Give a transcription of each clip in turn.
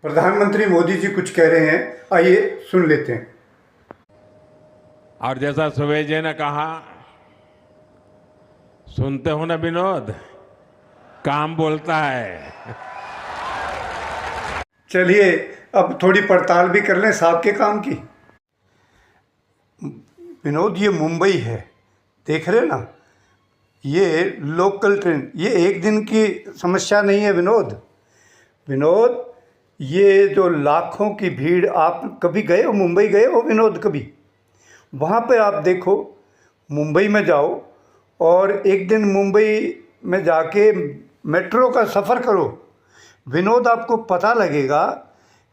प्रधानमंत्री मोदी जी कुछ कह रहे हैं, आइए सुन लेते हैं। और जैसा सुबह जी ने कहा, सुनते हो ना विनोद, काम बोलता है। चलिए अब थोड़ी पड़ताल भी कर लें साहब के काम की। विनोद, ये मुंबई है, देख रहे ना, ये लोकल ट्रेन, ये एक दिन की समस्या नहीं है विनोद। विनोद, ये जो लाखों की भीड़, आप कभी गए हो मुंबई, गए हो विनोद कभी? वहाँ पे आप देखो, मुंबई में जाओ और एक दिन मुंबई में जाके मेट्रो का सफ़र करो विनोद, आपको पता लगेगा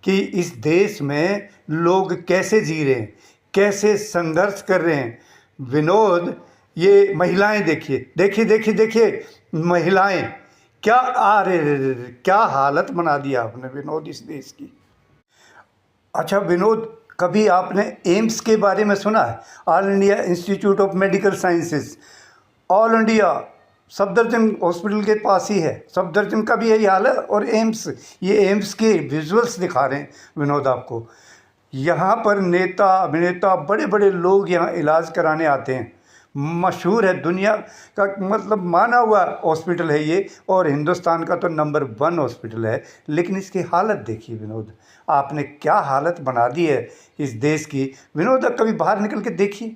कि इस देश में लोग कैसे जी रहे हैं, कैसे संघर्ष कर रहे हैं। विनोद, ये महिलाएं देखिए देखिए देखिए देखिए, महिलाएं क्या आ रहे, क्या हालत बना दिया आपने विनोद इस देश की। अच्छा विनोद, कभी आपने एम्स के बारे में सुना है? All India institute of medical sciences, all India Safdarjung hospital के पास ही है। सफदरजंग का भी यही हाल है। और एम्स, ये एम्स के विजुअल्स दिखा रहे हैं विनोद आपको। यहाँ पर नेता अभिनेता बड़े बड़े लोग यहाँ इलाज कराने आते हैं। मशहूर है, दुनिया का मतलब माना हुआ हॉस्पिटल है ये, और हिंदुस्तान का तो नंबर 1 हॉस्पिटल है। लेकिन इसकी हालत देखिए विनोद, आपने क्या हालत बना दी है इस देश की। विनोद, कभी बाहर निकल के देखिए,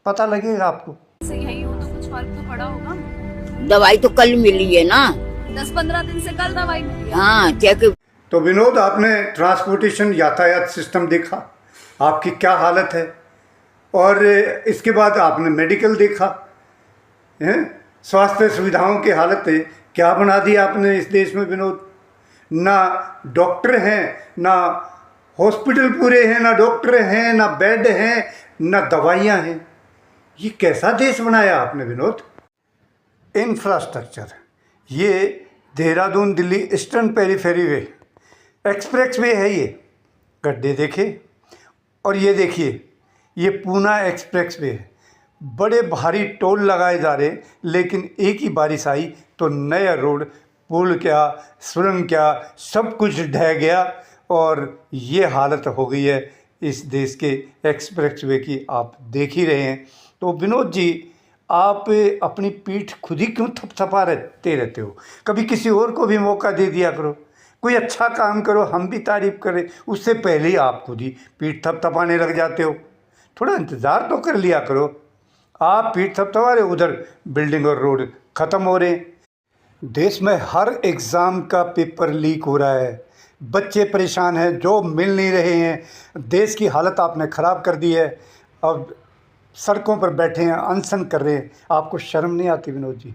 पता लगेगा आपको। यही हो तो कुछ फर्क तो पड़ा होगा। दवाई तो कल मिली है ना, 10-15 दिन से कल दवाई मिली है। हाँ चेक। तो विनोद, आपने ट्रांसपोर्टेशन यातायात सिस्टम देखा, आपकी क्या हालत है। और इसके बाद आपने मेडिकल देखा हैं, स्वास्थ्य सुविधाओं की हालत है क्या बना दी आपने इस देश में विनोद। ना डॉक्टर हैं, ना हॉस्पिटल पूरे हैं, ना डॉक्टर हैं, ना बेड हैं, ना दवाइयाँ हैं। ये कैसा देश बनाया आपने विनोद। इंफ्रास्ट्रक्चर, ये देहरादून दिल्ली ईस्टर्न पेरीफेरी वे एक्सप्रेस वे है, ये गड्ढे देखे। और ये देखिए, ये पूना एक्सप्रेस वे है, बड़े भारी टोल लगाए जा रहे हैं। लेकिन एक ही बारिश आई तो नया रोड, पुल क्या, सुरंग क्या, सब कुछ ढह गया। और ये हालत हो गई है इस देश के एक्सप्रेस वे की, आप देख ही रहे हैं। तो विनोद जी, आप अपनी पीठ खुद ही क्यों थपथपा रहते हो? कभी किसी और को भी मौका दे दिया करो, कोई अच्छा काम करो, हम भी तारीफ करें। उससे पहले ही आप खुद ही पीठ थपथपाने लग जाते हो। थोड़ा इंतज़ार तो कर लिया करो। आप पीठ थपथपा रहे, उधर बिल्डिंग और रोड ख़त्म हो रहे हैं। देश में हर एग्ज़ाम का पेपर लीक हो रहा है, बच्चे परेशान हैं, जॉब मिल नहीं रहे हैं। देश की हालत आपने ख़राब कर दी है। अब सड़कों पर बैठे हैं, अनशन कर रहे हैं। आपको शर्म नहीं आती विनोद जी?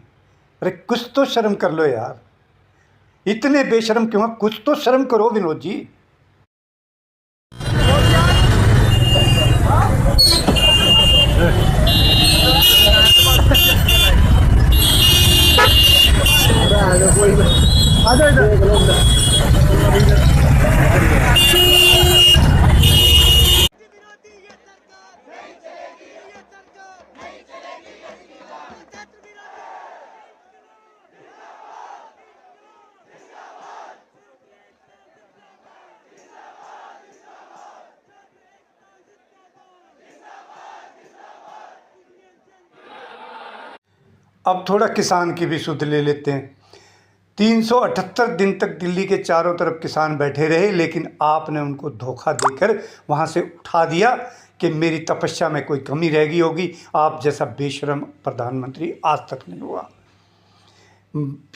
अरे कुछ तो शर्म कर लो यार, इतने बेशर्म क्यों? कुछ तो शर्म करो विनोद जी। अब थोड़ा किसान की भी सुध ले लेते हैं। 378 दिन तक दिल्ली के चारों तरफ किसान बैठे रहे, लेकिन आपने उनको धोखा देकर वहाँ से उठा दिया कि मेरी तपस्या में कोई कमी रह गई होगी। आप जैसा बेशर्म प्रधानमंत्री आज तक नहीं हुआ।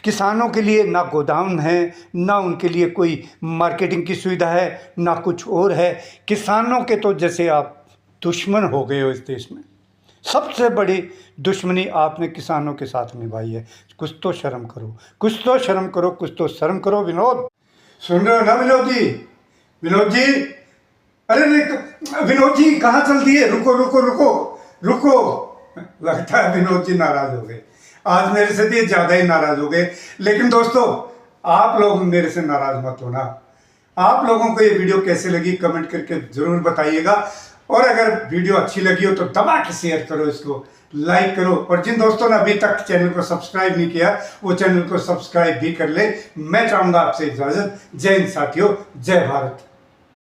किसानों के लिए ना गोदाम है, ना उनके लिए कोई मार्केटिंग की सुविधा है, ना कुछ और है। किसानों के तो जैसे आप दुश्मन हो गए हो इस देश में। सबसे बड़ी दुश्मनी आपने किसानों के साथ निभाई है। कुछ तो शर्म करो, कुछ तो शर्म करो, कुछ तो शर्म करो विनोद। सुन रहे हो ना विनोद जी? विनोद जी, अरे नहीं विनोद जी, कहाँ चल दिए? रुको रुको रुको रुको। लगता है विनोद जी नाराज हो गए। आज मेरे से भी ज़्यादा ही नाराज हो गए। लेकिन दोस्तों, आप लोग मेरे से नाराज मत होना। आप लोगों को ये वीडियो कैसे लगी कमेंट करके ज़रूर बताइएगा। और अगर वीडियो अच्छी लगी हो तो दबा के शेयर करो, इसको लाइक करो, और जिन दोस्तों ने अभी तक चैनल को सब्सक्राइब नहीं किया वो चैनल को सब्सक्राइब भी कर ले। मैं चाहूँगा आपसे इजाज़त। जय हिंद साथियों, जय भारत।